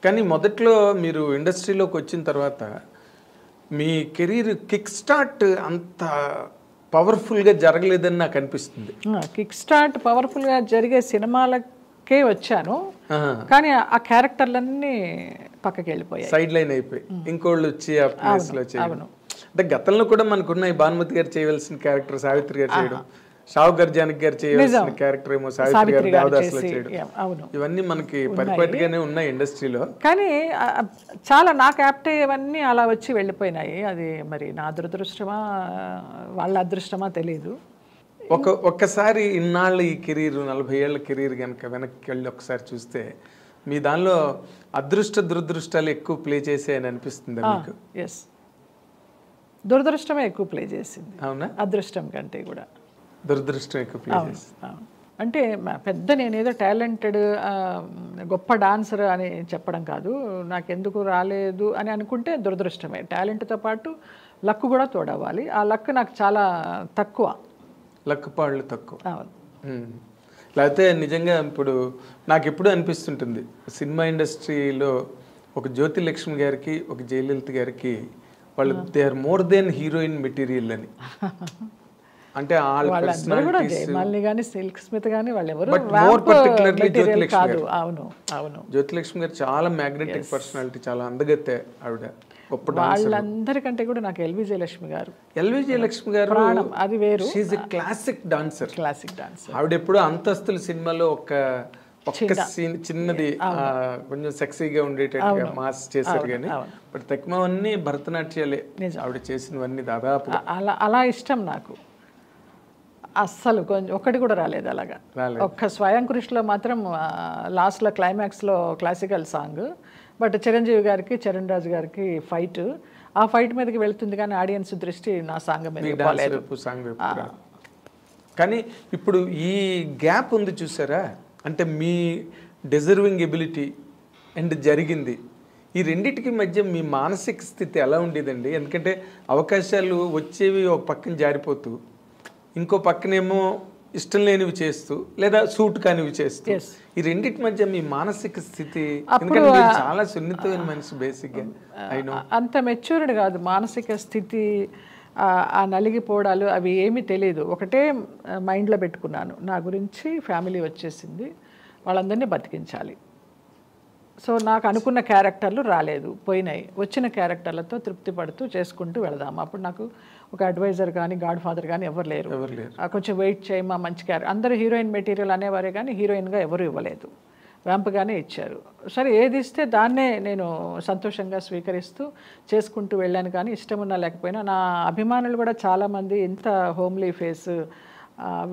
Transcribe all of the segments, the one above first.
కానీ మొదట్లో మీరు ఇండస్ట్రీలోకి వచ్చిన తర్వాత మీ కెరీర్ కిక్ స్టార్ట్ అంత పవర్ఫుల్గా జరగలేదని నాకు అనిపిస్తుంది. కిక్ స్టార్ట్ పవర్ఫుల్గా జరిగే సినిమాలకే వచ్చాను, కానీ ఆ క్యారెక్టర్లన్నీ పక్కకి వెళ్ళిపోయాయి, సైడ్ లైన్ అయిపోయి ఇంకోళ్ళు వచ్చి ఆ ప్లేస్లో చేయడం. అంటే గతంలో కూడా మనకున్న భానుమతి గారు చేయవలసిన క్యారెక్టర్ సావిత్రి గారు చేయడం, షావు గారు జానకి గారు చేయవలసిన క్యారెక్టర్ ఏమో సావిత్రి గారు దేవదాసులో చేయడం, ఇవన్నీ మనకి పరిపాటిగానే ఉన్నాయి ఇండస్ట్రీలో. కానీ చాలా నాకు యాప్ట్ అయ్యేవన్నీ అలా వచ్చి వెళ్ళిపోయినాయి. అది మరి నా దురదృష్టమా వాళ్ళ అదృష్టమా తెలియదు. ఒక్కసారి ఇన్నాళ్ళు ఈ కెరీర్ 40 ఏళ్ల కెరీర్ కనుక వెనక్కి వెళ్ళి ఒకసారి చూస్తే మీ దానిలో అదృష్ట దురదృష్టాలు ఎక్కువ ప్లే చేసాయని అనిపిస్తుంది మీకు? ఎస్, దురదృష్టమే ఎక్కువ ప్లే చేసింది. అవునా? అదృష్టం కంటే కూడా దురదృష్టం ఎక్కువ ప్లే చేసింది. అంటే పెద్ద నేనేదో టాలెంటెడ్ గొప్ప డాన్సర్ అని చెప్పడం కాదు, నాకెందుకు రాలేదు అని అనుకుంటే దురదృష్టమే. టాలెంట్తో పాటు లక్ కూడా తోడవ్వాలి. ఆ లక్ నాకు చాలా తక్కువ, లక్ పాళ్ళు తక్కువ. అవును. లేకపోతే నిజంగా ఇప్పుడు నాకు ఎప్పుడు అనిపిస్తుంటుంది, సినిమా ఇండస్ట్రీలో ఒక జ్యోతి లక్ష్మి గారికి ఒక జయలలిత గారికి వాళ్ళు they are more than heroine material అని. అంటే వాళ్ళందరూ కూడా జయమాలిని కానీ సిల్క్ స్మిత్ కానీ వాళ్ళు ఎవరు కాదు. అవును అవును, జ్యోతిలక్ష్మి గారు చాలా మ్యాగ్నెటిక్ పర్సనాలిటీ, చాలా అందగత్తే ఆవిడ. వాళ్ళందరికంటే కూడా నాకు ఎల్వి జయలక్ష్మి గారు, అది వేరు. She's a classic dancer. ఆవిడ ఎప్పుడు అంతస్తుల సినిమాలో ఒక్క సీన్ చిన్నది కొంచెం సెక్సీగా ఉండేటట్టుగా మాస్ చేశారు, కానీ బట్ తక్కువన్నీ భరతనాట్యాలే ఆవిడ చేసినవన్నీ దాదాపు. అలా ఇష్టం నాకు అస్సలు, కొంచెం ఒక్కటి కూడా రాలేదు అలాగా. ఒక్క స్వయం కృషిలో మాత్రం లాస్ట్లో క్లైమాక్స్లో క్లాసికల్ సాంగ్, బట్ చిరంజీవి గారికి చరణ్ రాజు గారికి ఫైట్, ఆ ఫైట్ మీదకి వెళ్తుంది కానీ ఆడియన్స్ దృష్టి నా సాంగ్ మీద. కానీ ఇప్పుడు ఈ గ్యాప్ ఉంది చూసారా, అంటే మీ డిజర్వింగ్ ఎబిలిటీ అండ్ జరిగింది, ఈ రెండింటికి మధ్య మీ మానసిక స్థితి ఎలా ఉండేదండి? ఎందుకంటే అవకాశాలు వచ్చేవి ఒక పక్కన జారిపోతూ, ఇంకో పక్కనేమో ఇష్టం లేనివి చేస్తూ లేదా సూట్ కానివి చేస్తూ, ఈ రెండింటి మధ్య మీ మానసిక స్థితి, ఎందుకంటే చాలా సున్నితమైన మనిషి బేసిక్గా, అంత మెచ్యూర్డ్ కాదు మానసిక స్థితి, ఆ నలిగిపోవడాలు అవి ఏమీ తెలియదు. ఒకటే మైండ్లో పెట్టుకున్నాను, నా గురించి ఫ్యామిలీ వచ్చేసింది, వాళ్ళందరినీ బతికించాలి. సో నాకు అనుకున్న క్యారెక్టర్లు రాలేదు, పోయినాయి. వచ్చిన క్యారెక్టర్లతో తృప్తి పడుతూ చేసుకుంటూ వెళదాము. అప్పుడు నాకు ఒక అడ్వైజర్ కానీ గాడ్ ఫాదర్ కానీ ఎవరు లేరు. కొంచెం వెయిట్ చేయమా మంచి క్యారెక్టర్, అందరూ హీరోయిన్ మెటీరియల్ అనేవారే కానీ హీరోయిన్గా ఎవరు ఇవ్వలేదు, వ్యాంప్గానే ఇచ్చారు. సరే ఏది ఇస్తే దాన్నే నేను సంతోషంగా స్వీకరిస్తూ చేసుకుంటూ వెళ్ళాను. కానీ ఇష్టం ఉన్నా లేకపోయినా నా అభిమానులు కూడా చాలామంది ఇంత హోమ్లీ ఫేస్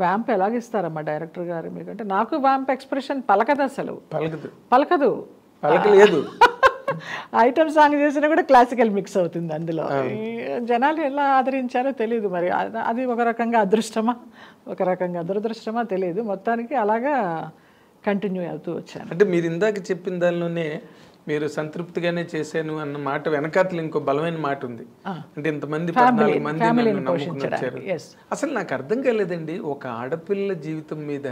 వ్యాంప్ ఎలాగిస్తారమ్మా డైరెక్టర్ గారు మీకు అంటే, నాకు వ్యాంప్ ఎక్స్ప్రెషన్ పలకదు, అసలు పలకదు. ఐటమ్ సాంగ్ చేసినా కూడా క్లాసికల్ మిక్స్ అవుతుంది అందులో. జనాలు ఎలా ఆదరించారో తెలియదు, మరి అది ఒక రకంగా అదృష్టమా ఒక రకంగా దురదృష్టమా తెలియదు. మొత్తానికి అలాగా కంటిన్యూ అవుతూ వచ్చాను. అంటే మీరు ఇందాక చెప్పిన దానిలోనే మీరు సంతృప్తిగానే చేశాను అన్న మాట వెనకాతలు ఇంకో బలమైన మాట ఉంది. అంటే ఇంతమంది 14 మంది నన్ను నమ్ముకుని వచ్చారు. అసలు నాకు అర్థం కాలేదండి, ఒక ఆడపిల్ల జీవితం మీద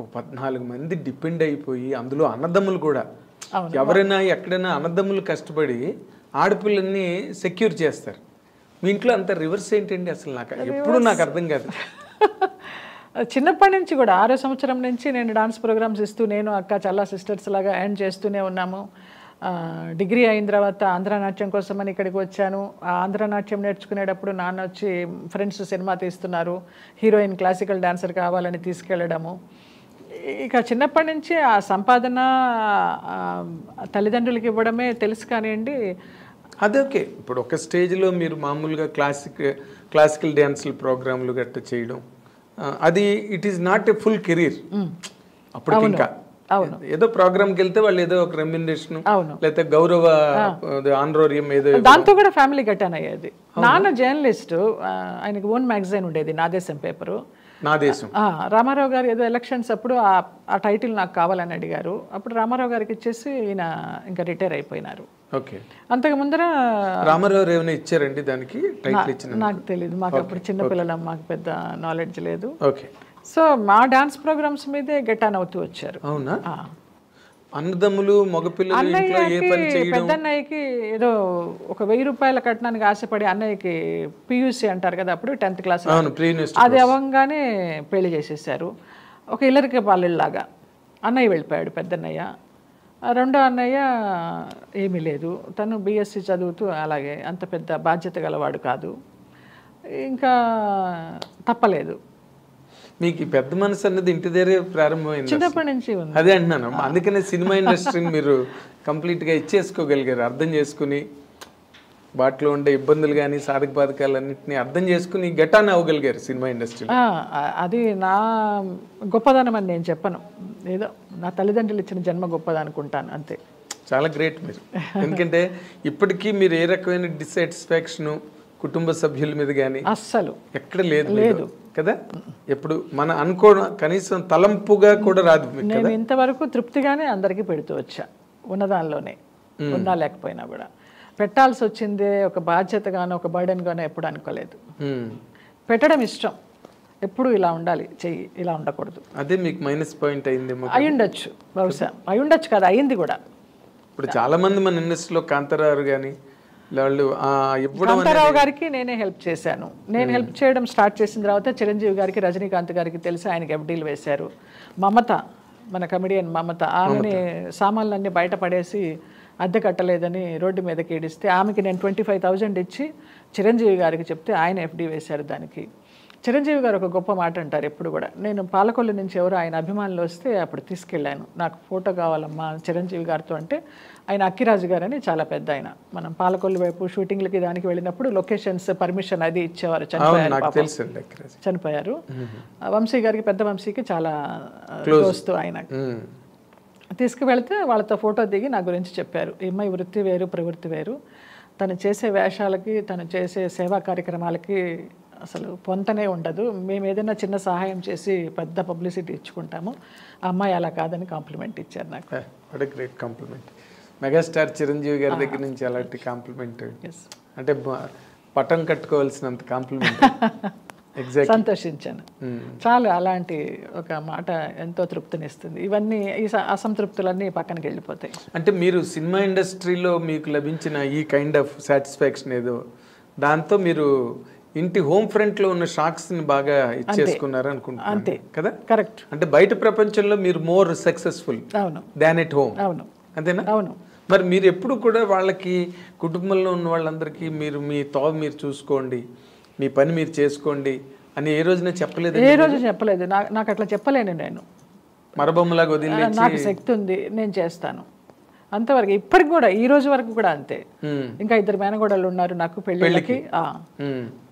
ఒక 14 మంది డిపెండ్ అయిపోయి, అందులో అన్నదమ్ములు కూడా, ఎవరైనా ఎక్కడైనా అన్నదమ్ములు కష్టపడి ఆడపిల్లల్ని సెక్యూర్ చేస్తారు. మీ ఇంట్లో అంత రివర్స్ ఏంటండి అసలు? ఎప్పుడు నాకు అర్థం కాదు. చిన్నప్పటి నుంచి కూడా 6వ సంవత్సరం నుంచి నేను డాన్స్ ప్రోగ్రామ్స్ ఇస్తూ, నేను అక్క చల్లా సిస్టర్స్ లాగా ఎర్న్ చేస్తూనే ఉన్నాము. డిగ్రీ అయిన తర్వాత ఆంధ్రనాట్యం కోసమని ఇక్కడికి వచ్చాను. ఆంధ్రనాట్యం నేర్చుకునేటప్పుడు నాన్న వచ్చి ఫ్రెండ్స్ సినిమా తీస్తున్నారు, హీరోయిన్ క్లాసికల్ డాన్సర్ కావాలని తీసుకెళ్ళడము. ఇక చిన్నప్పటి నుంచి ఆ సంపాదన తల్లిదండ్రులకి ఇవ్వడమే తెలుసు కానివ్వండి. అదే ఓకే. ఇప్పుడు ఒక స్టేజ్లో మీరు మామూలుగా క్లాసికల్ డ్యాన్సులు ప్రోగ్రాంలు గట్రా చేయడం, అది it is not a full career. అప్పుడు ఇంకా ఏదో ప్రోగ్రామ్కి వెళ్తే వాళ్ళు ఏదో ఒక రెమ్యునరేషన్ లేకపోతే గౌరవ ఆనరోరియం ఏదో, దాంతో కూడా ఫ్యామిలీ గట్టాన్ అయ్యేది. నాన్న జర్నలిస్ట్, ఆయనకి ఓన్ మ్యాగజైన్ ఉండేది నా దేశం పేపరు. నా దేశం. రామారావు గారు ఏదో ఎలక్షన్స్ అప్పుడు ఆ టైటిల్ నాకు కావాలని అడిగారు. అప్పుడు రామారావు గారికి ఇచ్చేసి ఈయన ఇంకా రిటైర్ అయిపోయినారు. ఓకే. అంతకు ముందర రామారావు ఏమైనా ఇచ్చారండి దానికి టైటిల్ ఇచ్చిన? నాకు తెలియదు, మాకు అప్పుడు చిన్నపిల్లలం, మాకు పెద్ద నాలెడ్జ్ లేదు. ఓకే. సో మా డాన్స్ ప్రోగ్రామ్స్ మీదే గెట్ ఆన్ అవుతూ వచ్చారు. అవునా? అన్నదమ్ములు మగపిల్లలు ఇంట్లో ఏ పని చేయడం. పెద్ద అన్నయ్యకి ఏదో ఒక 1000 రూపాయల కట్నానికి ఆశపడి అన్నయ్యకి పియూసీ అంటారు కదా అప్పుడు 10th క్లాస్, అది అవ్వగానే పెళ్లి చేసేసారు. ఒక ఇల్లరికి పాలిలాగా అన్నయ్య వెళ్ళిపోయాడు పెద్దన్నయ్య. రెండో అన్నయ్య ఏమీ లేదు, తను బీఎస్సీ చదువుతూ అలాగే అంత పెద్ద బాధ్యత గలవాడు కాదు. ఇంకా తప్పలేదు. మీకు పెద్ద మనసు అన్నది ఇంటి దగ్గరే ప్రారంభమైంది, చిన్నప్పటి నుంచి ఉంది. అదే అంటున్నాను. అందుకనే సినిమా ఇండస్ట్రీని మీరు కంప్లీట్గా ఇచ్చేసుకోగలిగారు, అర్థం చేసుకుని వాటిలో ఉండే ఇబ్బందులు కానీ సాధక బాధకాలన్నింటినీ అర్థం చేసుకుని గెటాన్ అవ్వగలిగారు సినిమా ఇండస్ట్రీలో. అది నా గొప్పదనం అని నేను చెప్పను, ఏదో నా తల్లిదండ్రులు ఇచ్చిన జన్మ గొప్పది అనుకుంటాను అంతే. చాలా గ్రేట్ మీరు. ఎందుకంటే ఇప్పటికీ మీరు ఏ రకమైన డిస్సాటిస్ఫాక్షన్ కుటుంబ సభ్యుల మీద కానీ అస్సలు ఎక్కడ లేదు కదా, ఎప్పుడు మన అనుకోవడం కనీసం తలంపుగా కూడా రాదు. నేను ఇంతవరకు తృప్తిగానే అందరికీ పెడుతూ వచ్చా, ఉన్నదానిలోనే, ఉన్నా లేకపోయినా కూడా. పెట్టాల్సి వచ్చిందే ఒక బాధ్యతగానో ఒక బర్డెన్గానో ఎప్పుడు అనుకోలేదు. పెట్టడం ఇష్టం, ఎప్పుడు ఇలా ఉండాలి, చెయ్యి ఇలా ఉండకూడదు. అదే మీకు మైనస్ పాయింట్ అయింది. అయ్యుండొచ్చు, బహుశా అయ్యుండొచ్చు కదా, అయింది కూడా. ఇప్పుడు చాలా మంది మన ఇండస్ట్రీలో కాంతారావు కానీ వాళ్ళు కాంతారావు గారికి నేనే హెల్ప్ చేశాను. నేను హెల్ప్ చేయడం స్టార్ట్ చేసిన తర్వాత చిరంజీవి గారికి, రజనీకాంత్ గారికి తెలిసి ఆయనకి ఎఫ్డీలు వేశారు. మమత, మన కమెడియన్ మమత, ఆమెని సామాన్లన్నీ బయట పడేసి అద్దె కట్టలేదని రోడ్డు మీదకి ఏడిస్తే ఆమెకి నేను 25,000 ఇచ్చి చిరంజీవి గారికి చెప్తే ఆయన ఎఫ్డీ వేశారు దానికి. చిరంజీవి గారు ఒక గొప్ప మాట అంటారు ఎప్పుడు కూడా, నేను పాలకొల్లు నుంచి ఎవరో ఆయన అభిమానులు వస్తే అప్పుడు తీసుకెళ్ళాను, నాకు ఫోటో కావాలమ్మా చిరంజీవి గారితో అంటే, ఆయన అక్కిరాజు గారు అని చాలా పెద్ద ఆయన, మనం పాలకొల్లు వైపు షూటింగ్లకి దానికి వెళ్ళినప్పుడు లొకేషన్స్ పర్మిషన్ అది ఇచ్చేవారు. చనిపోయారు. వంశీ గారికి, పెద్ద వంశీకి చాలా దోస్తు ఆయన. తీసుకువెళ్తే వాళ్ళతో ఫోటో దిగి నా గురించి చెప్పారు, ఈ అమ్మాయి వృత్తి వేరు ప్రవృత్తి వేరు, తను చేసే వేషాలకి తను చేసే సేవా కార్యక్రమాలకి అసలు పొంతనే ఉండదు, మేము ఏదైనా చిన్న సహాయం చేసి పెద్ద పబ్లిసిటీ ఇచ్చుకుంటాము, ఆ అమ్మాయి అలా కాదని కాంప్లిమెంట్ ఇచ్చారు నాకు. What a great compliment. Megastar Chiranjeevi గారి దగ్గర నుంచి అలాంటి కాంప్లిమెంట్ అంటే పట్టం కట్టుకోవాల్సినంత కాంప్లిమెంట్. సంతోషించాను చాలు. అలాంటి ఒక మాట ఎంతో తృప్తినిస్తుంది. ఇవన్నీ ఈ అసంతృప్తులన్నీ పక్కనకి వెళ్ళిపోతాయి. అంటే మీరు సినిమా ఇండస్ట్రీలో మీకు లభించిన ఈ కైండ్ ఆఫ్ సాటిస్ఫాక్షన్ ఏదో, దాంతో మీరు ఇంటి హోమ్ ఫ్రంట్ లో ఉన్న షాక్స్ ని బాగా ఇచ్చేసుకున్నారు అనుకుంటున్నాను. అంతే కదా, కరెక్ట్. అంటే బయట ప్రపంచంలో మీరు more successful than at home. అవును, అంతేనా? అవును. మరి మీరు ఎప్పుడు కూడా వాళ్ళకి, కుటుంబంలో ఉన్న వాళ్ళందరికీ మీరు మీ మీరు చూసుకోండి, మీ పని మీరు చేసుకోండి అని ఏ రోజున చెప్పలేదు? ఏ రోజు చెప్పలేదు. నాకు అట్లా చెప్పలేను. నేను మరబొమ్మలాగా వదిలేసి, నాకు శక్తి ఉంది నేను చేస్తాను అంతవరకు. ఇప్పటికి కూడా, ఈ రోజు వరకు కూడా అంతే. ఇంకా 2 మేనగోడలు ఉన్నారు నాకు పెళ్ళిళ్ళకి,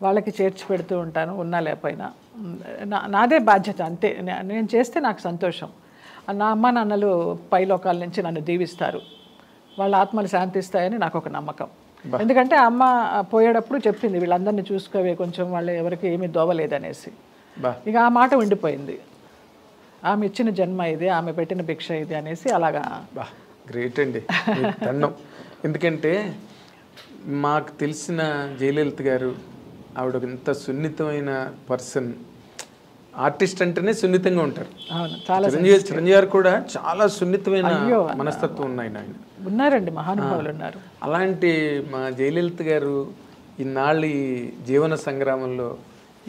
వాళ్ళకి చేర్చి పెడుతూ ఉంటాను, ఉన్నా లేకపోయినా. నాదే బాధ్యత అంతే. నేను చేస్తే నాకు సంతోషం. నా అమ్మ నాన్నలు పైలోకాల నుంచి నన్ను దీవిస్తారు, వాళ్ళ ఆత్మలు శాంతిస్తాయని నాకు ఒక నమ్మకం. ఎందుకంటే అమ్మ పోయేటప్పుడు చెప్పింది, వీళ్ళందరినీ చూసుకోవే కొంచెం, వాళ్ళు ఎవరికి ఏమీ దోవలేదనేసి. ఇక ఆ మాట ఉండిపోయింది, ఆమె ఇచ్చిన జన్మ ఇది, ఆమె పెట్టిన భిక్ష ఇది అనేసి. అలాగా గ్రేట్ అండి, దండం. ఎందుకంటే మాకు తెలిసిన జయలలిత గారు, ఆవిడ ఎంత సున్నితమైన పర్సన్. ఆర్టిస్ట్ అంటేనే సున్నితంగా ఉంటారు. చిరంజీవి గారు కూడా చాలా సున్నితమైన మనస్తత్వం ఉన్నాయి. ఆయన ఉన్నారండి, మహానుభావులు ఉన్నారు. అలాంటి మా జయలలిత గారు ఇన్నాళ్ళు ఈ జీవన సంగ్రామంలో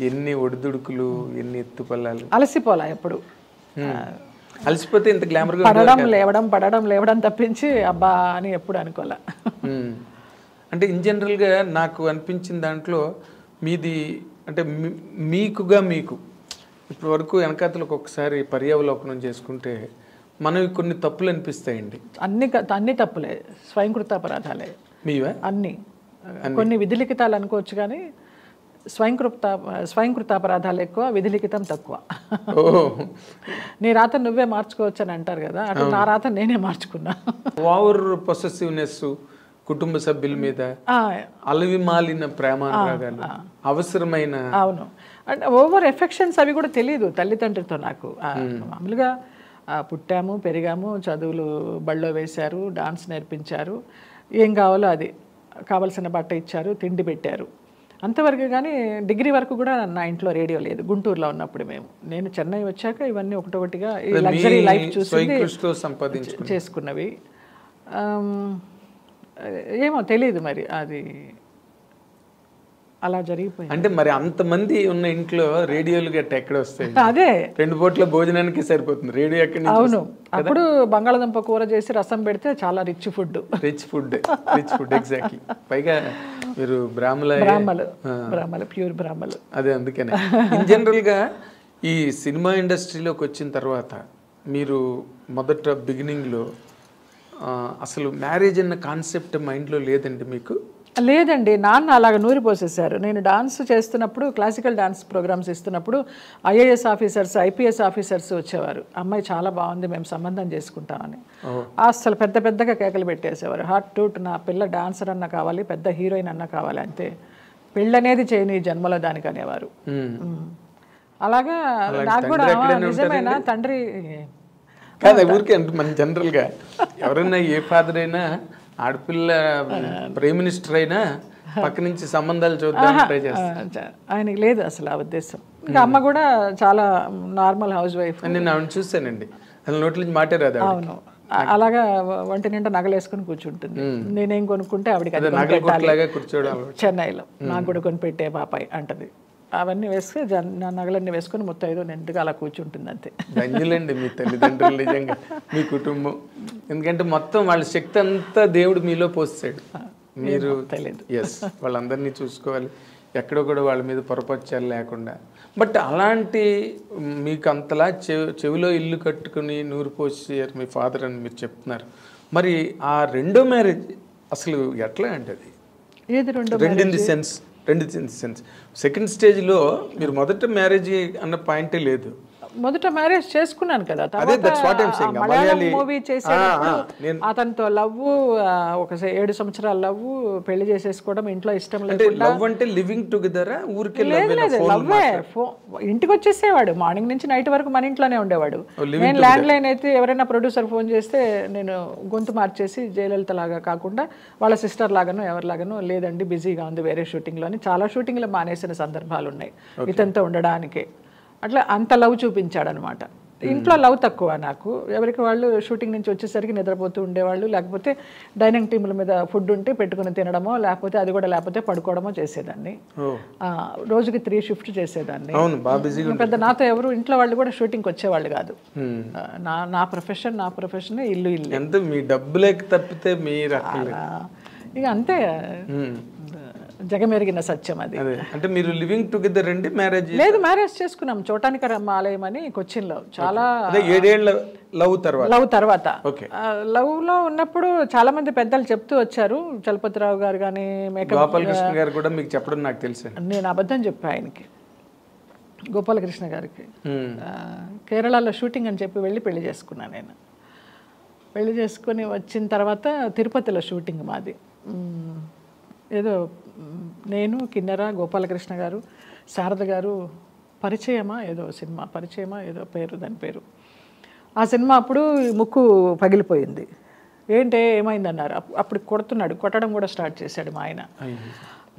ఎన్ని ఒడిదుడుకులు, ఎన్ని ఎత్తుపల్లాలు, అలసిపోలా ఎప్పుడు. అలసిపోతే ఇంత గ్లామర్గా పడడం లేవడం తప్పించి అబ్బా అని ఎప్పుడు అనుకోలే. అంటే ఇన్ జనరల్గా నాకు అనిపించిన దాంట్లో మీది అంటే మీకుగా మీకు ఇప్పటి వరకు వెనకాతలకు ఒకసారి పర్యావలోకనం చేసుకుంటే మనవి కొన్ని తప్పులు అనిపిస్తాయండి. అన్ని తప్పులే, స్వయంకృతాపరాధాలే మీవే అన్ని. కొన్ని విధిలిఖితాలు అనుకోవచ్చు కానీ స్వయంకృతాపరాధాలు ఎక్కువ, విధిలిఖితం తక్కువ. నీ రాత నువ్వే మార్చుకోవచ్చు అని అంటారు కదా, అటు నా రాత నేనే మార్చుకున్నా. ఓవర్ పొసెసివ్నెస్, కుటుంబ సభ్యుల మీద అలవి మాలిన ప్రేమానురాగాలు, అవసరమైన, అవును, అంటే ఓవర్ ఎఫెక్షన్స్ అవి కూడా తెలియదు తల్లిదండ్రులతో నాకు. మామూలుగా పుట్టాము, పెరిగాము, చదువులు బళ్ళో వేశారు, డాన్స్ నేర్పించారు, ఏం కావాలో అది కావలసిన బట్ట ఇచ్చారు, తిండి పెట్టారు. అంతవరకు కానీ డిగ్రీ వరకు కూడా నా ఇంట్లో రేడియో లేదు, గుంటూరులో ఉన్నప్పుడు. నేను చెన్నై వచ్చాక ఇవన్నీ ఒకటొకటిగా ఈ లగ్జరీ లైఫ్ చూసి చేసుకున్నవి. ఏమో తెలియదు మరి, అది అలా జరిగిపోయింది. అంటే మరి అంతమంది ఉన్న ఇంట్లో రేడియోలు గట్ట ఎక్కడ వస్తాయి? అదే 2 పూట్ల భోజనానికి సరిపోతుంది రేడియో ఎక్కడి నుంచి? అవును, అప్పుడు బంగాళదుంప కూర చేసి రసం పెడితే చాలా రిచ్ ఫుడ్ ఎగ్జాక్ట్లీ. పైగా మీరు బ్రాహ్మలు, ప్యూర్ బ్రాహ్మలు. అదే అందుకనే ఇన్ జనరల్గా ఈ సినిమా ఇండస్ట్రీలోకి వచ్చిన తర్వాత మీరు మొదట బిగినింగ్లో అసలు మ్యారేజ్ అన్న కాన్సెప్ట్ మైండ్లో లేదండి మీకు? లేదండి, నాన్న అలాగ నూరి పోసేసారు. నేను డాన్స్ చేస్తున్నప్పుడు, క్లాసికల్ డాన్స్ ప్రోగ్రామ్స్ ఇస్తున్నప్పుడు IAS ఆఫీసర్స్, IPS ఆఫీసర్స్ వచ్చేవారు. అమ్మాయి చాలా బాగుంది, మేము సంబంధం చేసుకుంటామని. అసలు పెద్దగా కేకలు పెట్టేసేవారు. హార్ట్ టూట్, నా పిల్ల డాన్సర్ అన్న కావాలి, పెద్ద హీరోయిన్ అన్న కావాలి, అంతే, పెళ్ళనేది చేయని జన్మలో దానికి అనేవారు. అలాగా నాకు కూడా నిజమేనా తండ్రి కాదు ఊరికే మన జనరల్గా ఎవరైనా ఏ ఫాదర్ అయినా ఆడపిల్ల ప్రైమ్ మినిస్టర్ అయినా పక్క నుంచి సంబంధాలు చూద్దాం ట్రై చేస్తారు. ఆయనకి లేదు అసలు ఆ ఉద్దేశం. ఇంకా అమ్మ కూడా చాలా నార్మల్ హౌస్ వైఫ్. నేను ఆవిడ చూసానండి, అసలు నోట్ల నుంచి మాటే రాదు. అవును, అలాగా ఒంటి నిండా నగలేసుకుని కూర్చుంటుంది. నేనేం కొనుక్కుంటే ఆవిడకి కూర్చోవడం చెన్నైలో నాకు కూడా కొనిపెట్టే పాపాయ్ అంటది. అవన్నీ వేసుకుని నగలన్నీ వేసుకొని మొత్తం ఏదో నిండుగా అలా కూర్చుంటుంది, అంతే. ధన్యులండి మీ తల్లిదండ్రులు, నిజంగా మీ కుటుంబం. ఎందుకంటే మొత్తం వాళ్ళ శక్తి అంతా దేవుడు మీలో పోస్తాడు. మీరు తెలియదు, వాళ్ళందరినీ చూసుకోవాలి, ఎక్కడో కూడా వాళ్ళ మీద పొరపచ్చాలు లేకుండా. బట్ అలాంటి మీకు అంతలా చెవిలో ఇల్లు కట్టుకుని నూరు పోసారు మీ ఫాదర్ అని మీరు చెప్తున్నారు. మరి ఆ రెండో మ్యారేజ్ అసలు ఎట్లా అంటే అది? ఏది రెండో? రెండు ఇన్ ది సెన్స్ సెకండ్ స్టేజ్లో మీరు మొదట మ్యారేజ్ అన్న పాయింటే లేదు. మొదట మ్యారేజ్ చేసుకున్నాను కదా, మూవీ చేసేటప్పుడు అతనితో లవ్, ఒక 7 సంవత్సరాల లవ్, పెళ్లి చేసేసుకోవడం, ఇంట్లో ఇష్టం లేదు. లవ్ అంటే లివింగ్ టుగెదర్? ఊరికే లవ్వే. ఇంటికి వచ్చేసేవాడు, మార్నింగ్ నుంచి నైట్ వరకు మన ఇంట్లోనే ఉండేవాడు. నేను ల్యాండ్ లైన్ అయితే ఎవరైనా ప్రొడ్యూసర్ ఫోన్ చేస్తే నేను గొంతు మార్చేసి జయలలిత లాగా కాకుండా వాళ్ళ సిస్టర్ లాగానో ఎవరిలాగానో, లేదండి బిజీగా ఉంది వేరే షూటింగ్లో అని చాలా షూటింగ్లో మానేసిన సందర్భాలు ఉన్నాయి ఇతనితో ఉండడానికే. అట్లా అంత లవ్ చూపించాడు అనమాట. ఇంట్లో లవ్ తక్కువ నాకు. ఎవరికి వాళ్ళు షూటింగ్ నుంచి వచ్చేసరికి నిద్రపోతూ ఉండేవాళ్ళు, లేకపోతే డైనింగ్ టేబుల్ మీద ఫుడ్ ఉంటే పెట్టుకుని తినడమో, లేకపోతే అది కూడా లేకపోతే పడుకోవడమో చేసేదాన్ని. రోజుకి 3 షిఫ్ట్ చేసేదాన్ని. పెద్ద నాతో ఎవరు ఇంట్లో వాళ్ళు కూడా షూటింగ్కి వచ్చేవాళ్ళు కాదు. నా ప్రొఫెషన్ ఇల్లు ఎంత మీ డబ్బులేకి తప్పితే మీరు ఇక అంతే, జగమెరిగిన సత్యం అది. అంటే మీరు లివింగ్ టుగెదర్ అండి? మ్యారేజ్ లేదు, మ్యారేజ్ చేసుకున్నాం. చోటానికరమ్మ ఆలయం అని కొచ్చిన్లో. చాలా 7 ఏళ్ల లవ్ తర్వాత లవ్ లో ఉన్నప్పుడు చాలా మంది పెద్దలు చెప్తూ వచ్చారు. చలపతిరావు గారు కానీ, గోపాలకృష్ణ గారు కూడా మీకు చెప్పడం నాకు తెలుసు. నేను అబద్ధం చెప్పా ఆయనకి, గోపాలకృష్ణ గారికి. కేరళలో షూటింగ్ అని చెప్పి వెళ్ళి పెళ్లి చేసుకున్నాను. నేను పెళ్లి చేసుకుని వచ్చిన తర్వాత తిరుపతిలో షూటింగ్ మాది. ఏదో నేను, కిన్నెర, గోపాలకృష్ణ గారు, శారద గారు, పరిచయమా ఏదో పేరు, దాని పేరు. ఆ సినిమా అప్పుడు ముక్కు పగిలిపోయింది. ఏంటే ఏమైందన్నారు. అప్పుడు కొట్టడం కూడా స్టార్ట్ చేశాడు మా ఆయన.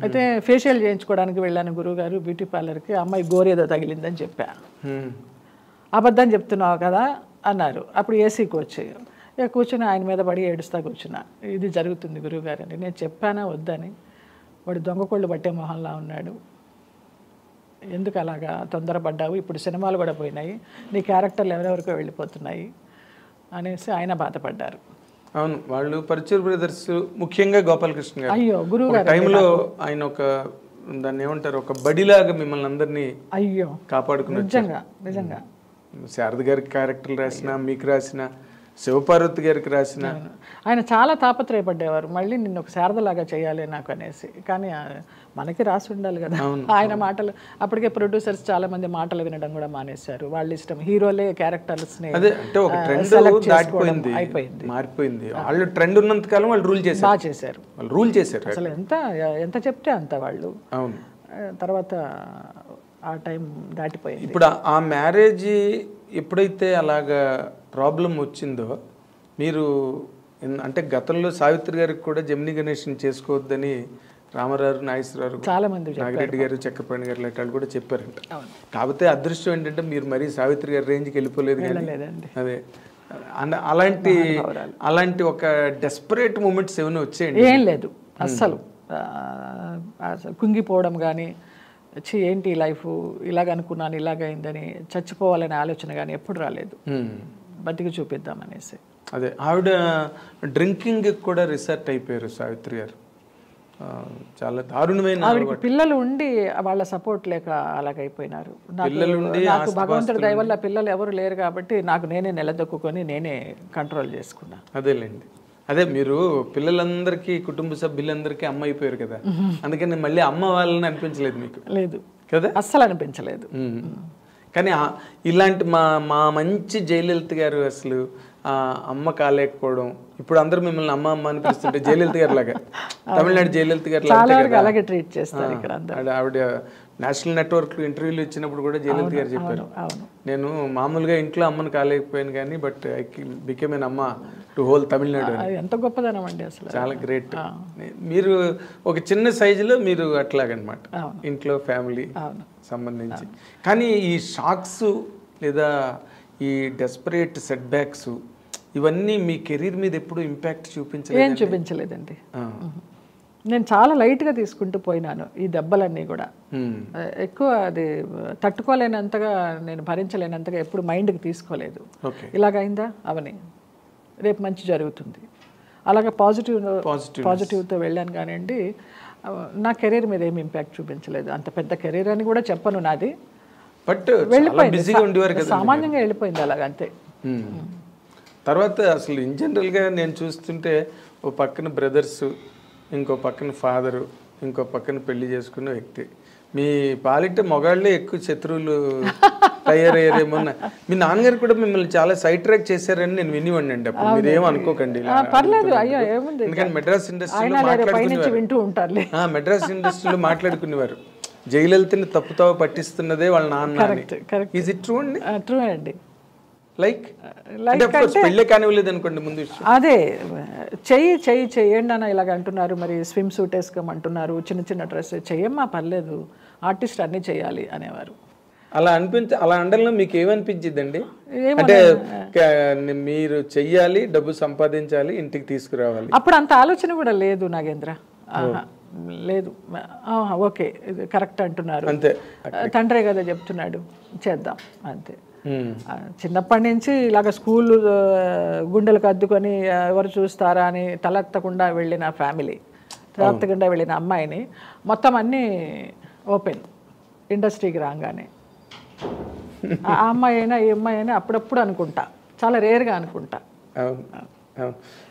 అయితే ఫేషియల్ చేయించుకోవడానికి వెళ్ళాను గురువుగారు బ్యూటీ పార్లర్కి. అమ్మాయి గోరేదో తగిలిందని చెప్పా. అబద్ధం చెప్తున్నావు కదా అన్నారు. అప్పుడు ఏసీకి వచ్చి కూర్చుని ఆయన మీద పడి ఏడుస్తా కూర్చున్నా. ఇది జరుగుతుంది గురువుగారు అని. నేను చెప్పానా వద్దని. వాడు దొంగకోళ్ళు పట్టే మొహంలా ఉన్నాడు. ఎందుకు అలాగా తొందరపడ్డావు, ఇప్పుడు సినిమాలు కూడా పోయినాయి, నీ క్యారెక్టర్లు ఎవరెవరికో వెళ్ళిపోతున్నాయి అనేసి ఆయన బాధపడ్డారు. అవును, వాళ్ళు పరుచూరు బ్రదర్స్, ముఖ్యంగా గోపాలకృష్ణ గారు, అయ్యో గురువు గారు టైంలో ఆయన ఒక దాన్ని ఏమంటారు, ఒక బడిలాగా మిమ్మల్ని అందరినీ కాపాడుకున్నారు. నిజంగా శారద గారికి క్యారెక్టర్లు రాసిన, మీకు రాసిన, శివపార్వతి గారికి రాసిన, ఆయన చాలా తాపత్రయపడ్డేవారు. మళ్ళీ నిన్ను ఒక శారదలాగా చేయాలి నాకు అనేసి. కానీ మనకి రాసి ఉండాలి కదా ఆయన మాటలు. అప్పటికే ప్రొడ్యూసర్స్ చాలా మంది మాటలు వినడం కూడా మానేశారు. వాళ్ళ ఇష్టం, హీరోలే క్యారెక్టర్స్ అయిపోయింది, మారిపోయింది. వాళ్ళు ట్రెండ్ ఉన్నంత కాలం వాళ్ళు రూల్ చేశారు, బాగా చేశారు. వాళ్ళు రూల్ చేశారు. అసలు ఎంత చెప్తే అంత వాళ్ళు. అవును, తర్వాత ఆ టైం దాటిపోయింది. ఇప్పుడు ఆ మ్యారేజ్ ఎప్పుడైతే అలాగా ప్రాబ్లం వచ్చిందో, మీరు అంటే గతంలో సావిత్రి గారికి కూడా జెమినీ గణేష్ని చేసుకోవద్దని రామారావు, నాగేశ్వరరావు, చాలా మంది నాగిరెడ్డి గారు, చక్రపాణి గారు లాంటి వాళ్ళు కూడా చెప్పారంట. కాకపోతే అదృష్టం ఏంటంటే మీరు మరీ సావిత్రి గారి రేంజ్కి వెళ్ళిపోలేదు కానీ అదే అలాంటి ఒక డెస్పరేట్ మూమెంట్స్ ఏమైనా వచ్చేయండి? ఏం లేదు అస్సలు. కుంగిపోవడం కానీ ఏంటి లైఫ్ ఇలాగ అనుకున్నాను ఇలాగైందని చచ్చిపోవాలనే ఆలోచన కానీ ఎప్పుడు రాలేదు. బతికి చూపిద్దామనేసి. అదే ఆవిడ డ్రింకింగ్ కూడా రిసర్ట్ అయిపోయారు సావిత్రి గారు. చాలా దారుణమైన ఆవిడకి పిల్లలు ఉండి వాళ్ళ సపోర్ట్ లేక అలాగైపోయినారు. నాకు భగవంతుడి దయ వల్ల పిల్లలు ఎవరు లేరు కాబట్టి నాకు నేనే నిలదొక్కుని నేనే కంట్రోల్ చేసుకున్నా. అదేలేండి. అదే మీరు పిల్లలందరికీ కుటుంబ సభ్యులందరికీ అమ్మ అయిపోయారు కదా, అందుకని మళ్ళీ అమ్మ వాళ్ళని అనిపించలేదు మీకు? లేదు కదా, అస్సలు అనిపించలేదు. కానీ ఇలాంటి మా మంచి జయలలిత గారు అసలు అమ్మ కాలేకపోవడం, ఇప్పుడు అందరూ మిమ్మల్ని అమ్మ అమ్మ అని పిలుస్తుంటే జయలలిత గారు లాగా, తమిళనాడు జయలలిత గారు అలాగే ట్రీట్ చేస్తారు ఇక్కడ. ఆవిడ నేషనల్ నెట్వర్క్ ఇంటర్వ్యూలు ఇచ్చినప్పుడు కూడా జయలలిత గారు చెప్పారు, నేను మామూలుగా ఇంట్లో అమ్మను కాలేకపోయాను కానీ బట్ ఐ బికేమ్ ఎన్ అమ్మ టు హోల్ తమిళనాడు. ఎంత గొప్పదనం అండి అసలు, చాలా గ్రేట్. మీరు ఒక చిన్న సైజులో మీరు అట్లాగనమాట ఇంట్లో ఫ్యామిలీ సంబంధించి. కానీ ఈ షాక్స్ లేదా ఈ డెస్పరేట్ సెట్ బ్యాక్స్ ఇవన్నీ మీ కెరీర్ మీద ఎప్పుడు ఇంపాక్ట్ ఏం చూపించలేదండి. నేను చాలా లైట్గా తీసుకుంటూ పోయినాను ఈ దెబ్బలన్నీ కూడా. ఎక్కువ అది తట్టుకోలేనంతగా, నేను భరించలేనంతగా ఎప్పుడు మైండ్కి తీసుకోలేదు. ఇలాగైందా అవని రేపు మంచి జరుగుతుంది అలాగా పాజిటివ్తో వెళ్ళాను కానివ్వండి. నా కెరీర్ మీద ఏమి ఇంపాక్ట్ చూపించలేదు. అంత పెద్ద కెరీర్ అని కూడా చెప్పను నాది, బట్ వెళ్ళిపోయింది, సామాన్యంగా వెళ్ళిపోయింది అలాగంతే. తర్వాత అసలు ఇన్ జనరల్గా నేను చూస్తుంటే ఓ పక్కన బ్రదర్స్, ఇంకో పక్కన ఫాదరు, ఇంకో పక్కన పెళ్లి చేసుకున్న వ్యక్తి, మీ పాలిట మొగాళ్ళే ఎక్కువ శత్రువులు తయారయ్యారేమో. మీ నాన్నగారు కూడా మిమ్మల్ని చాలా సైడ్ ట్రాక్ చేశారని నేను వినివ్వండి అండి. అప్పుడు మీరు ఏం అనుకోకండి, ఎందుకంటే మెడ్రాస్ ఇండస్ట్రీలో మాట్లాడుకునేవారు జయలలితని తప్పుతావ పట్టిస్తున్నదే వాళ్ళ నాన్న. ఈజ్ ఇట్ ట్రూ అండి? ట్రూ అండి. లైక్ పెళ్ళే కానివ్వలేదు అనుకోండి ముందు విషయం. అదే చెయ్యండి అన్న ఇలాగ అంటున్నారు, మరి స్విమ్ సూట్ వేసుకోమంటున్నారు, చిన్న చిన్న డ్రెస్ చెయ్యమ్మా పర్లేదు, ఆర్టిస్ట్ అన్నీ చేయాలి అనేవారు. అలా అనడంలో మీకు ఏమనిపించిందండి? అంటే మీరు చెయ్యాలి, డబ్బు సంపాదించాలి, ఇంటికి తీసుకురావాలి, అప్పుడు అంత ఆలోచన కూడా లేదు నాగేంద్ర. లేదు, ఓకే ఇది కరెక్ట్ అంటున్నారు, అంతే, తండ్రే కదా చెప్తున్నాడు చేద్దాం అంతే. చిన్నప్పటి నుంచి ఇలాగ స్కూల్ గుండెలకు అద్దుకొని ఎవరు చూస్తారా అని తలెత్తకుండా వెళ్ళిన ఫ్యామిలీ, తలెత్తకుండా వెళ్ళిన అమ్మాయిని మొత్తం అన్నీ ఓపెన్ ఇండస్ట్రీకి రాగానే. ఆ అమ్మాయి అయినా ఈ అమ్మాయి అయినా అప్పుడప్పుడు అనుకుంటా, చాలా రేర్గా అనుకుంటా.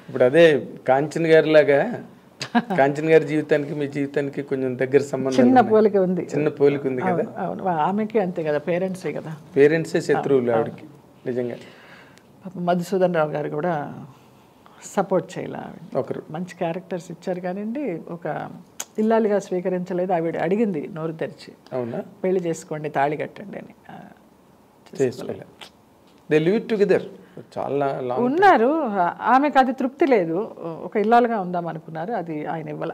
ఇప్పుడు అదే కాంచన్ గారి లాగా, కాంచన్ గారి జీవితానికి మీ జీవితానికి కొంచెం దగ్గర సంబంధం, చిన్న పోలిక ఉంది, చిన్న పోలిక ఉంది కదా. అవును, ఆమెకి అంతే కదా, పేరెంట్సే కదా, పేరెంట్సే శత్రువులు ఆవిడకి నిజంగా. మధుసూదన్ రావు గారు కూడా సపోర్ట్ చేయాలి, ఒకరు మంచి క్యారెక్టర్స్ ఇచ్చారు కానివ్వండి, ఒక ఇల్లాలిగా స్వీకరించలేదు. ఆవిడ అడిగింది నోరు తెరిచి, అవునా పెళ్లి చేసుకోండి, తాళి కట్టండి అని. దే లివ్ టుగెదర్ చాలా ఉన్నారు. ఆమెకు అది తృప్తి లేదు, ఒక ఇల్లాలుగా ఉందాం అనుకున్నారు, అది ఆయన ఇవ్వాల.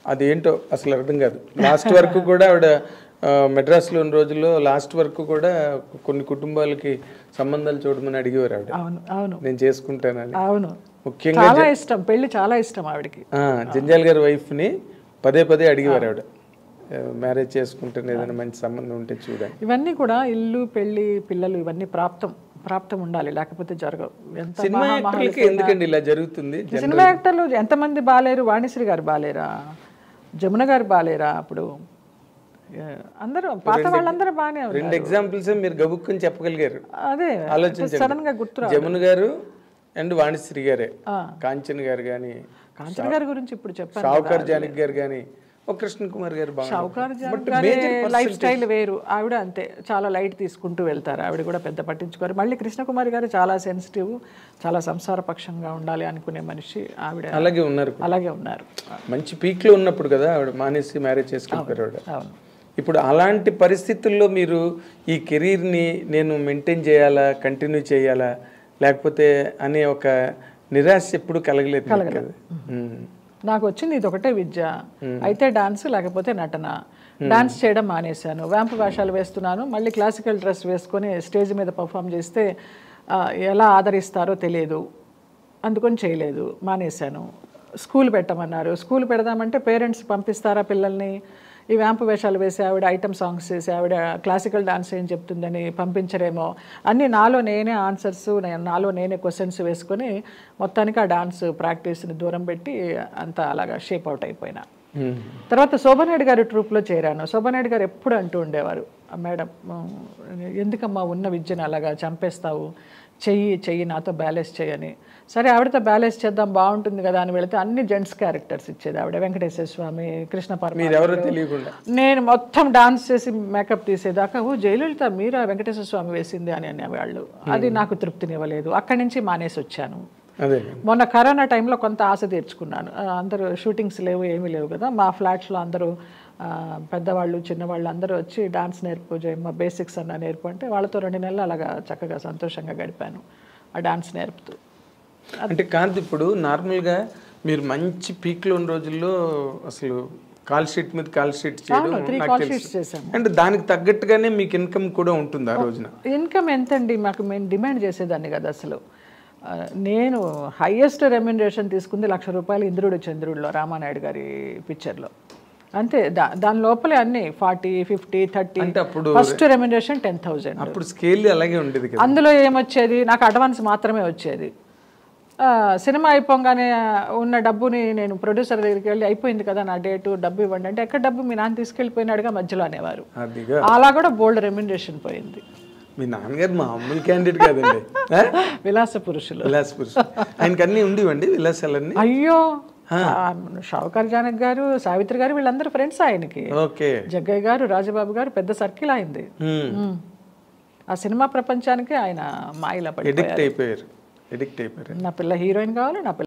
అదేంటో అసలు అర్థం కాదు. లాస్ట్ వరకు కూడా ఆవిడ మెడ్రాస్లో ఉన్న రోజుల్లో లాస్ట్ వరకు కూడా కొన్ని కుటుంబాలకి సంబంధాలు చూడమని అడిగేవారు ఆవిడ. అవును అవును, నేను చేసుకుంటానని. అవును, ముఖ్యంగా చాలా ఇష్టం, పెళ్లి చాలా ఇష్టం ఆవిడకి. జంజాల్ గారి వైఫ్ని పదే పదే అడిగేవారు ఆవిడ, మ్యారేజ్ చేసుకుంటే ఏదైనా మంచి సంబంధం ఉంటే చూడండి. ఇవన్నీ కూడా ఇల్లు, పెళ్లి, పిల్లలు ఇవన్నీ ప్రాప్తం ఉండాలి, లేకపోతే జరగవు. సినిమా యాక్టర్లకి ఎందుకండి ఇలా జరుగుతుంది? సినిమా యాక్టర్లు ఎంతమంది బాలేరు? వాణిశ్రీ గారు బాలేరా? జమున గారు బాలేరా? అప్పుడు అందరూ పాత వాళ్ళందరూ బాగానే ఉన్నారు. 2 ఎగ్జాంపుల్స్ మీరు గబుక్కుని చెప్పగలిగారు. అదే ఆలోచించండి, సడన్ గా గుర్తు. జమున గారు అండ్ వాణిశ్రీ గారే. కాంచన్ గారు కానీ, కాంచన్ గారి గురించి ఇప్పుడు చెప్పాను, షావుకార్ జానకి గారు కానీ, కృష్ణ కుమార్ గారు, షావుకార్ లైఫ్ స్టైల్ వేరు. ఆవిడ అంతే, చాలా లైట్ తీసుకుంటూ వెళ్తారు, ఆవిడ కూడా పెద్ద పట్టించుకోరు. మళ్ళీ కృష్ణ కుమార్ గారు చాలా సెన్సిటివ్, చాలా సంసారపక్షంగా ఉండాలి అనుకునే మనిషి. ఆవిడ అలాగే ఉన్నారు. మంచి పీక్ లో ఉన్నప్పుడు కదా ఆవిడ మానేసి మ్యారేజ్ చేసుకుంటారు. అవును. ఇప్పుడు అలాంటి పరిస్థితుల్లో మీరు ఈ కెరీర్ని నేను మెయింటైన్ చేయాలా, కంటిన్యూ చేయాలా, లేకపోతే అనే ఒక నిరాశ ఎప్పుడు కలగలేదు కదా? నాకు వచ్చింది ఇది ఒకటే విద్య, అయితే డాన్స్ లేకపోతే నటన. డాన్స్ చేయడం మానేశాను, వ్యాంపు వేషాలు వేస్తున్నాను. మళ్ళీ క్లాసికల్ డ్రెస్ వేసుకొని స్టేజ్ మీద పర్ఫామ్ చేస్తే ఎలా ఆదరిస్తారో తెలియదు, అందుకని చేయలేదు, మానేశాను. స్కూల్ పెట్టమన్నారు, స్కూల్ పెడదామంటే పేరెంట్స్ పంపిస్తారా పిల్లల్ని, ఈ వ్యాంపు వేషాలు వేసి ఆవిడ ఐటమ్ సాంగ్స్ చేసి ఆవిడ క్లాసికల్ డాన్స్ ఏం చెప్తుందని పంపించరేమో అన్నీ నాలో నేనే ఆన్సర్స్, నాలో నేనే క్వశ్చన్స్ వేసుకొని మొత్తానికి ఆ డాన్స్ ప్రాక్టీస్ని దూరం పెట్టి అంతా అలాగా షేప్ అవుట్ అయిపోయినా. తర్వాత శోభనాయుడు గారి ట్రూప్లో చేరాను. శోభనాయుడు గారు ఎప్పుడు అంటూ ఉండేవారు, మేడం ఎందుకమ్మా ఉన్న విద్యను అలాగా చంపేస్తావు, చెయ్యి నాతో బ్యాలెన్స్ చేయని. సరే ఆవిడతో బ్యాలెన్స్ చేద్దాం బాగుంటుంది కదా అని వెళితే అన్ని జెంట్స్ క్యారెక్టర్స్ ఇచ్చేది ఆవిడ. వెంకటేశ్వర స్వామి, కృష్ణ పరమాత్మ, నేను మొత్తం డాన్స్ చేసి మేకప్ తీసేదాకా ఓ జయలలిత మీరా వెంకటేశ్వర స్వామి వేసింది అని అనేవాళ్ళు. అది నాకు తృప్తినివ్వలేదు, అక్కడి నుంచి మానేసి వచ్చాను. మొన్న కరోనా టైంలో కొంత ఆశ తీర్చుకున్నాను. అందరూ షూటింగ్స్ లేవు, ఏమీ లేవు కదా, మా ఫ్లాట్స్లో అందరూ పెద్దవాళ్ళు చిన్నవాళ్ళు అందరూ వచ్చి డాన్స్ నేర్పు జయమ్మ, బేసిక్స్ అన్న నేర్పు అంటే వాళ్ళతో 2 నెలలు అలాగా చక్కగా సంతోషంగా గడిపాను ఆ డాన్స్ నేర్పుతూ. అంటే కాంతి, ఇప్పుడు నార్మల్గా మీరు మంచి పీక్లో ఉన్న రోజుల్లో అసలు కాల్ షీట్ మీద కాల్ షీట్ చేయడం, అంటే దానికి తగ్గట్టుగానే మీకు ఇన్కమ్ కూడా ఉంటుంది ఆ రోజున. ఇన్కమ్ ఎంతండి, మాకు మేము డిమాండ్ చేసేదాన్ని కదా అసలు. నేను హైయెస్ట్ రెమ్యునరేషన్ తీసుకుంది ₹1,00,000 ఇంద్రుడు చంద్రుడిలో, రామానాయుడు గారి పిక్చర్లో. అంతే, దాని లోపలే అన్ని 40, 50, 30. అంటే అప్పుడు ఫస్ట్ రెమ్యునరేషన్ 10,000. అప్పుడు స్కేల్ అలాగే ఉండేది కదా. అందులో ఏమొచ్చేది, నాకు అడ్వాన్స్ మాత్రమే వచ్చేది. సినిమా అయిపోగానే ఉన్న డబ్బుని నేను ప్రొడ్యూసర్ దగ్గరికి వెళ్ళి అయిపోయింది కదా నా డేటు, డబ్బు ఇవ్వండి అంటే ఎక్కడ డబ్బు మీ నాన్న తీసుకెళ్ళిపోయినాడుగా మధ్యలో అనేవారు. అలా కూడా బోల్డ్ రెమ్యునరేషన్ పోయింది. మీ నాన్నగారు మామూలు క్యాండిడేట్ కాదండి, విలాస పురుషులు. ఆయనకి అన్నీ ఉండివ్వండి విలాసాలన్నీ. అయ్యో, షావుకార్ జానక్ గారు, సావిత్రి గారు వీళ్ళందరూ ఫ్రెండ్స్ ఆయనకి. జగ్గయ్య గారు, రాజబాబు గారు, పెద్ద సర్కిల్ అయింది. ఆ సినిమా ప్రపంచానికి ఆయన మాయలా పడి ఎడిక్ట్ అయిపోయారు. నా పిల్ల హీరోయిన్ కావాలి, నా పిల్ల